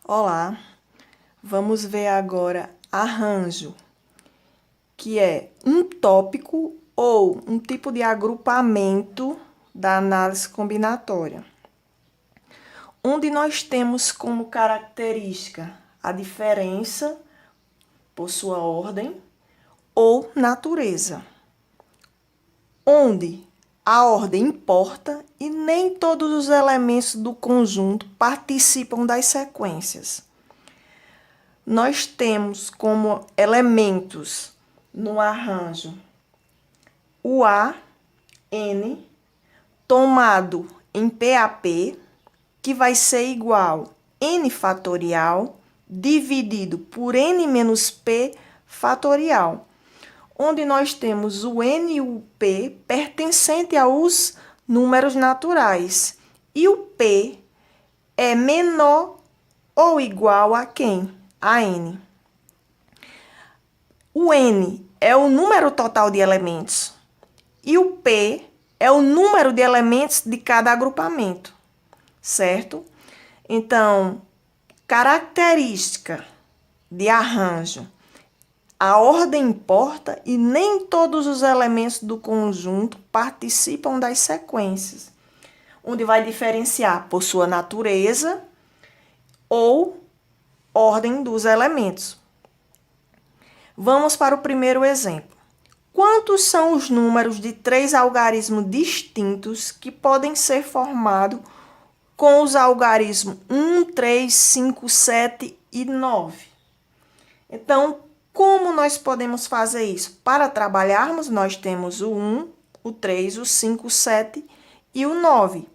Olá, vamos ver agora arranjo, que é um tópico ou um tipo de agrupamento da análise combinatória, onde nós temos como característica a diferença por sua ordem ou natureza, onde a ordem importa e nem todos os elementos do conjunto participam das sequências. Nós temos como elementos no arranjo o A, N, tomado em PAP, que vai ser igual N fatorial dividido por N menos P fatorial, onde nós temos o N e o P pertencente aos números naturais, e o P é menor ou igual a quem? A N. O N é o número total de elementos e o P é o número de elementos de cada agrupamento, certo? Então, característica de arranjo: a ordem importa e nem todos os elementos do conjunto participam das sequências, onde vai diferenciar por sua natureza ou ordem dos elementos. Vamos para o primeiro exemplo. Quantos são os números de 3 algarismos distintos que podem ser formados com os algarismos 1, 3, 5, 7 e 9? Então, como nós podemos fazer isso? Para trabalharmos, nós temos o 1, o 3, o 5, o 7 e o 9,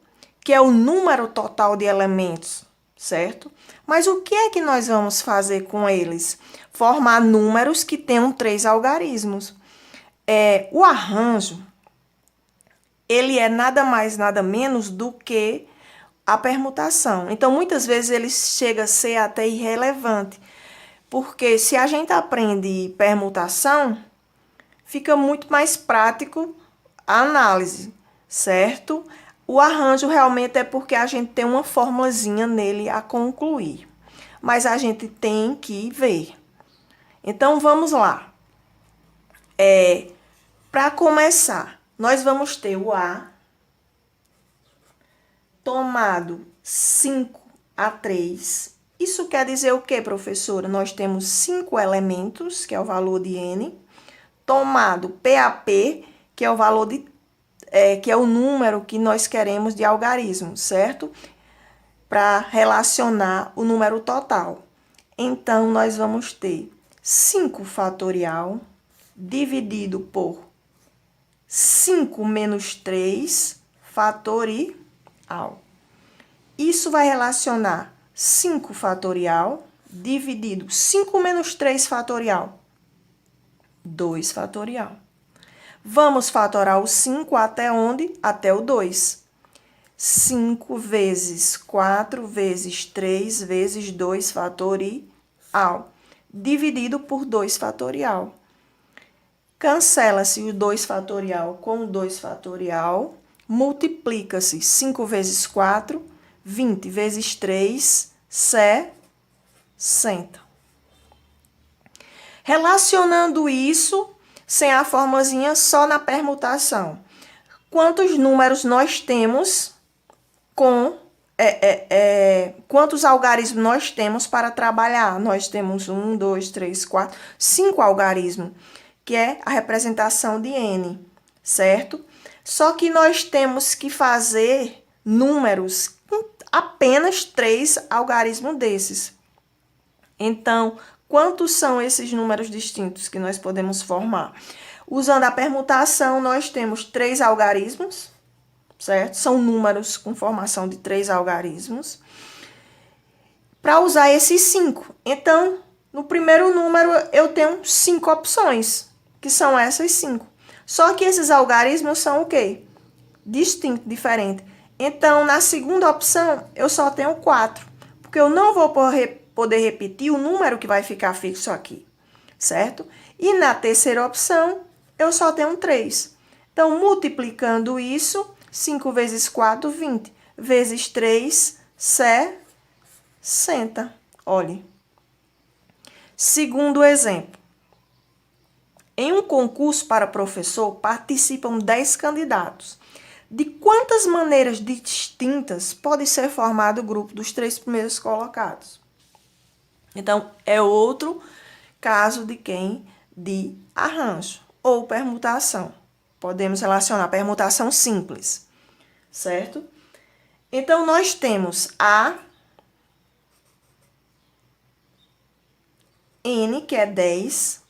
que é o número total de elementos, certo? Mas o que é que nós vamos fazer com eles? Formar números que tenham 3 algarismos. O arranjo, ele é nada mais, nada menos do que a permutação. Então, muitas vezes, ele chega a ser até irrelevante, porque se a gente aprende permutação, fica muito mais prático a análise, certo? O arranjo realmente é porque a gente tem uma formulazinha nele a concluir, mas a gente tem que ver. Então, vamos lá. Para começar, nós vamos ter o A tomado 5/3. Isso quer dizer o quê, professora? Nós temos 5 elementos, que é o valor de N, tomado PAP, que é o valor que é o número que nós queremos de algarismo, certo? Para relacionar o número total. Então, nós vamos ter 5 fatorial dividido por 5 menos 3 fatorial. Isso vai relacionar 5 fatorial dividido 5 menos 3 fatorial, 2 fatorial. Vamos fatorar o 5 até onde? Até o 2. 5 vezes 4 vezes 3 vezes 2 fatorial, dividido por 2 fatorial. Cancela-se o 2 fatorial com o 2 fatorial, multiplica-se 5 vezes 4, 20 vezes 3, 60. Relacionando isso, sem a formazinha, só na permutação. Quantos números nós temos com... quantos algarismos nós temos para trabalhar? Nós temos 1, 2, 3, 4, 5 algarismos, que é a representação de N, certo? Só que nós temos que fazer números com apenas 3 algarismos desses. Então, quantos são esses números distintos que nós podemos formar? Usando a permutação, nós temos 3 algarismos, certo? São números com formação de 3 algarismos. Para usar esses 5. Então, no primeiro número, eu tenho 5 opções, que são essas 5. Só que esses algarismos são o quê? Distinto, diferente. Então, na segunda opção, eu só tenho 4, porque eu não vou poder repetir o número que vai ficar fixo aqui, certo? E na terceira opção, eu só tenho 3. Então, multiplicando isso, 5 vezes 4, 20. Vezes 3, 60. Olhe. Segundo exemplo. Em um concurso para professor, participam 10 candidatos. De quantas maneiras distintas pode ser formado o grupo dos 3 primeiros colocados? Então, é outro caso de arranjo ou permutação. Podemos relacionar permutação simples, certo? Então, nós temos a N, que é 10,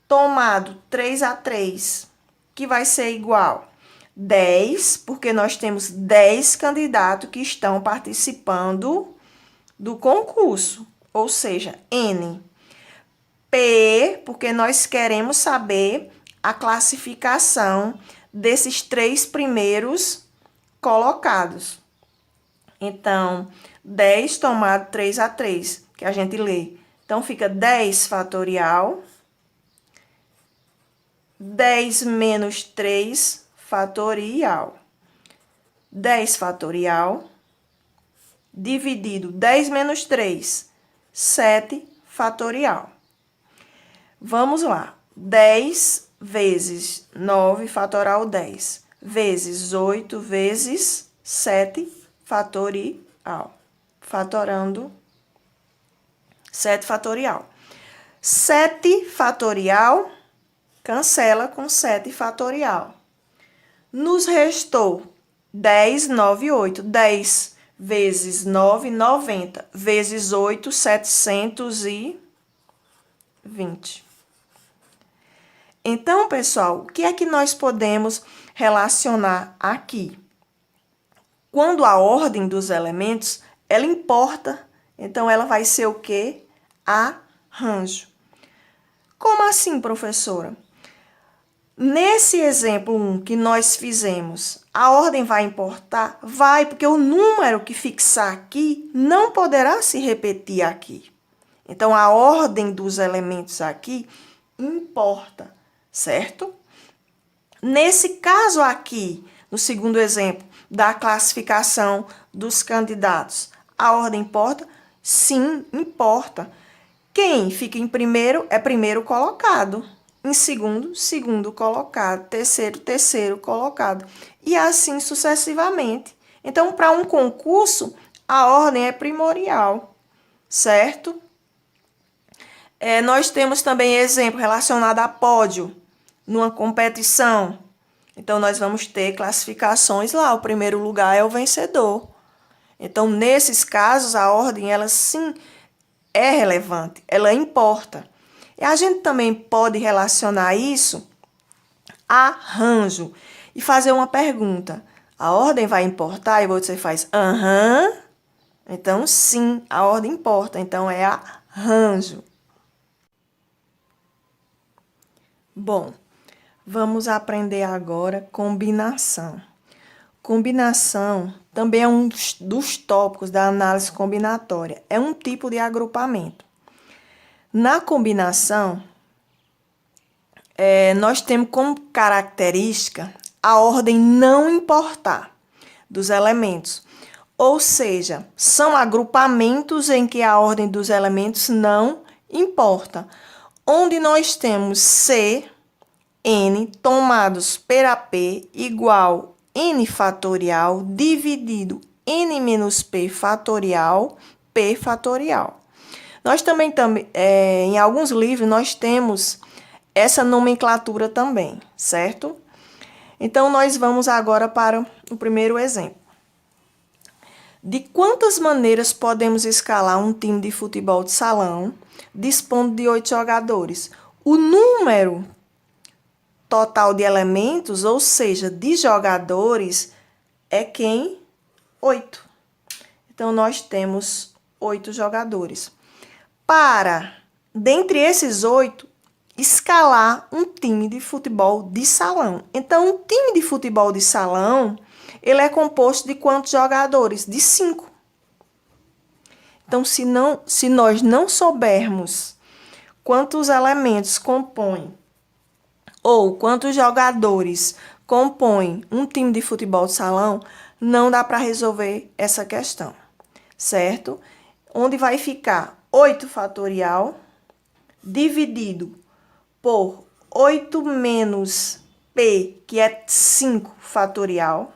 tomado 3 a 3, que vai ser igual 10, porque nós temos 10 candidatos que estão participando do concurso, ou seja, N. P, porque nós queremos saber a classificação desses 3 primeiros colocados. Então, 10 tomado 3 a 3, que a gente lê. Então, fica 10 fatorial, 10 menos 3 fatorial. 10 fatorial, dividido 10 menos 3, 7 fatorial. Vamos lá. 10 vezes 9 fatorial 10, vezes 8 vezes 7 fatorial. Fatorando 7 fatorial. 7 fatorial cancela com 7 fatorial. Nos restou 10, 9, 8. 10 vezes 9, 90. Vezes 8, 720. Então, pessoal, o que é que nós podemos relacionar aqui? Quando a ordem dos elementos, ela importa, então ela vai ser o quê? Arranjo. Como assim, professora? Nesse exemplo 1 que nós fizemos, a ordem vai importar? Vai, porque o número que fixar aqui não poderá se repetir aqui. Então, a ordem dos elementos aqui importa, certo? Nesse caso aqui, no segundo exemplo, da classificação dos candidatos, a ordem importa? Sim, importa. Quem fica em primeiro é primeiro colocado. Em segundo, segundo colocado. Terceiro, terceiro colocado. E assim sucessivamente. Então, para um concurso, a ordem é primordial, certo? Nós temos também exemplo relacionado a pódio, numa competição. Então, nós vamos ter classificações lá. O primeiro lugar é o vencedor. Então, nesses casos, a ordem, ela sim é relevante, ela importa. E a gente também pode relacionar isso a arranjo e fazer uma pergunta. A ordem vai importar? E você faz aham. Então, sim, a ordem importa. Então, é arranjo. Bom, vamos aprender agora combinação. Combinação também é um dos tópicos da análise combinatória. É um tipo de agrupamento. Na combinação, nós temos como característica a ordem não importar dos elementos. Ou seja, são agrupamentos em que a ordem dos elementos não importa. Onde nós temos C, N, tomados per AP, igual N fatorial, dividido N menos P fatorial, P fatorial. Nós também, em alguns livros, nós temos essa nomenclatura também, certo? Então, nós vamos agora para o primeiro exemplo. De quantas maneiras podemos escalar um time de futebol de salão, dispondo de 8 jogadores? O número total de elementos, ou seja, de jogadores, é quem? 8. Então, nós temos 8 jogadores. Para, dentre esses 8, escalar um time de futebol de salão. Então, um time de futebol de salão, ele é composto de quantos jogadores? De 5. Então, se nós não soubermos quantos elementos compõem ou quantos jogadores compõem um time de futebol de salão, não dá para resolver essa questão, certo? onde vai ficar 8 fatorial dividido por 8 menos P, que é 5 fatorial,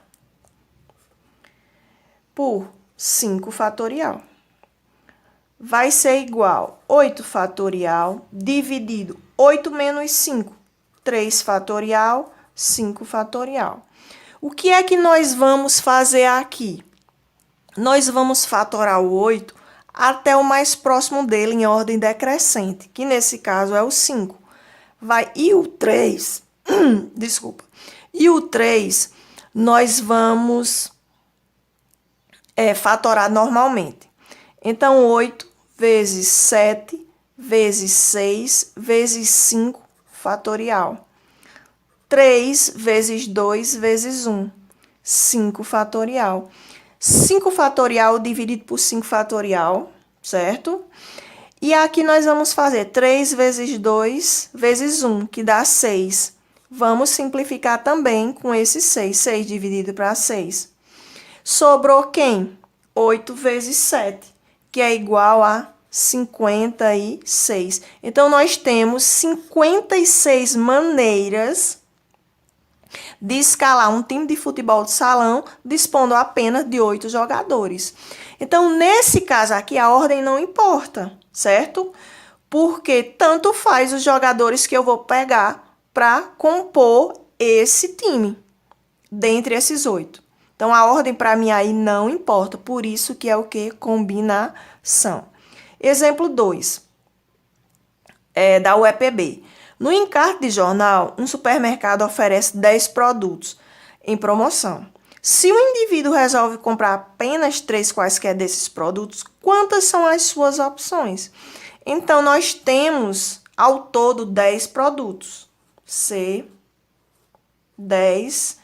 por 5 fatorial. Vai ser igual 8 fatorial dividido 8 menos 5, 3 fatorial, 5 fatorial. O que é que nós vamos fazer aqui? Nós vamos fatorar o 8 até o mais próximo dele em ordem decrescente, que nesse caso é o 5. E o 3, desculpa, e o 3 nós vamos fatorar normalmente. Então, 8 vezes 7 vezes 6 vezes 5 fatorial. 3 vezes 2 vezes 1, 5 fatorial. 5 fatorial dividido por 5 fatorial, certo? E aqui nós vamos fazer 3 vezes 2 vezes 1, que dá 6. Vamos simplificar também com esse 6. 6 dividido para 6. Sobrou quem? 8 vezes 7, que é igual a 56. Então, nós temos 56 maneiras de escalar um time de futebol de salão dispondo apenas de 8 jogadores. Então, nesse caso aqui, a ordem não importa, certo? Porque tanto faz os jogadores que eu vou pegar para compor esse time, dentre esses 8. Então, a ordem para mim aí não importa, por isso que é o que? Combinação. Exemplo 2, da UEPB. No encarte de jornal, um supermercado oferece 10 produtos em promoção. Se o indivíduo resolve comprar apenas 3 quaisquer desses produtos, quantas são as suas opções? Então, nós temos ao todo 10 produtos. C, 10.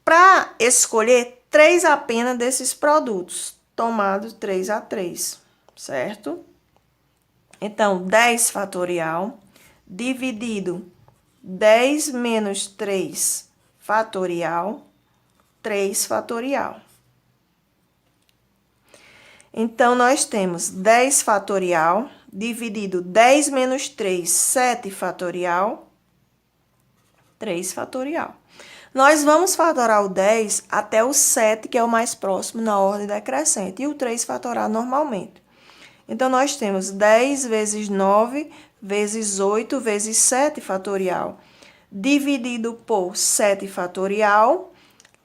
Para escolher 3 apenas desses produtos, tomado 3 a 3, certo? Então, 10 fatorial dividido 10 menos 3 fatorial, 3 fatorial. Então, nós temos 10 fatorial dividido 10 menos 3, 7 fatorial, 3 fatorial. Nós vamos fatorar o 10 até o 7, que é o mais próximo na ordem decrescente, e o 3 fatorar normalmente. Então, nós temos 10 vezes 9 vezes 8 vezes 7 fatorial, dividido por 7 fatorial,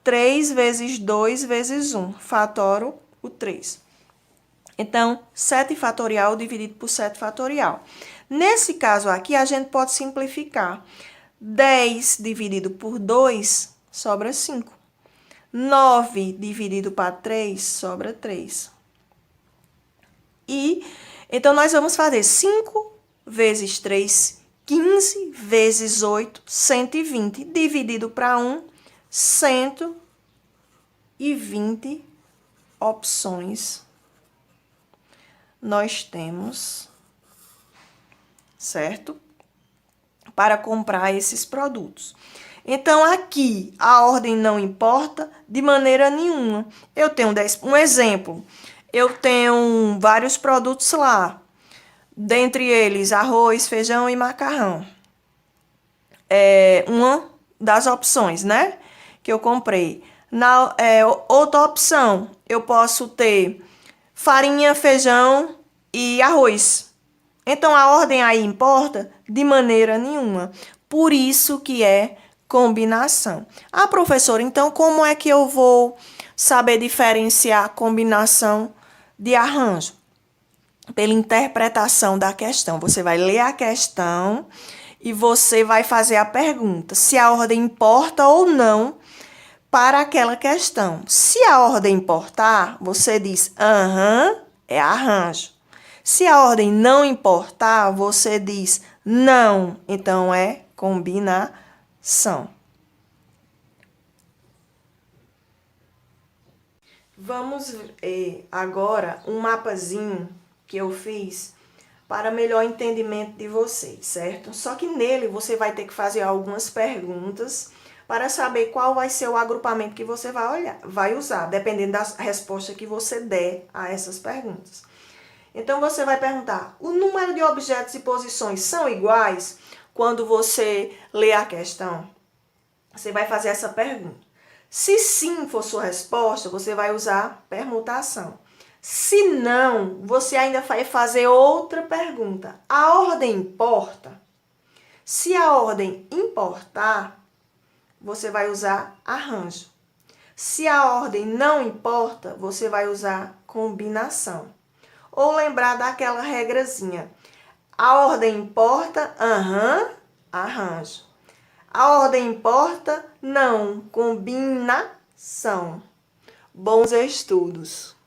3 vezes 2 vezes 1, fatoro o 3. Então, 7 fatorial dividido por 7 fatorial. Nesse caso aqui, a gente pode simplificar. 10 dividido por 2, sobra 5. 9 dividido para 3, sobra 3. Então, nós vamos fazer 5 vezes 3, 15 vezes 8, 120. Dividido para 1, 120 opções nós temos, certo? Para comprar esses produtos. Então, aqui, a ordem não importa de maneira nenhuma. Eu tenho 10, um exemplo. Eu tenho vários produtos lá, dentre eles arroz, feijão e macarrão. Uma das opções, né, que eu comprei. Outra opção, eu posso ter farinha, feijão e arroz. Então, a ordem aí importa de maneira nenhuma. Por isso que é combinação. Ah, professora, então como é que eu vou saber diferenciar a combinação de arranjo? Pela interpretação da questão. Você vai ler a questão e você vai fazer a pergunta se a ordem importa ou não para aquela questão. Se a ordem importar, você diz, aham, é arranjo. Se a ordem não importar, você diz, não, então é combinação. Vamos ver agora um mapazinho que eu fiz para melhor entendimento de vocês, certo? Só que nele você vai ter que fazer algumas perguntas para saber qual vai ser o agrupamento que você vai usar, dependendo da resposta que você der a essas perguntas. Então, você vai perguntar, o número de objetos e posições são iguais? Quando você lê a questão, você vai fazer essa pergunta. Se sim for sua resposta, você vai usar permutação. Se não, você ainda vai fazer outra pergunta. A ordem importa? Se a ordem importar, você vai usar arranjo. Se a ordem não importa, você vai usar combinação. Ou lembrar daquela regrazinha. A ordem importa? Arranjo. A ordem importa? Não, combinação. Bons estudos!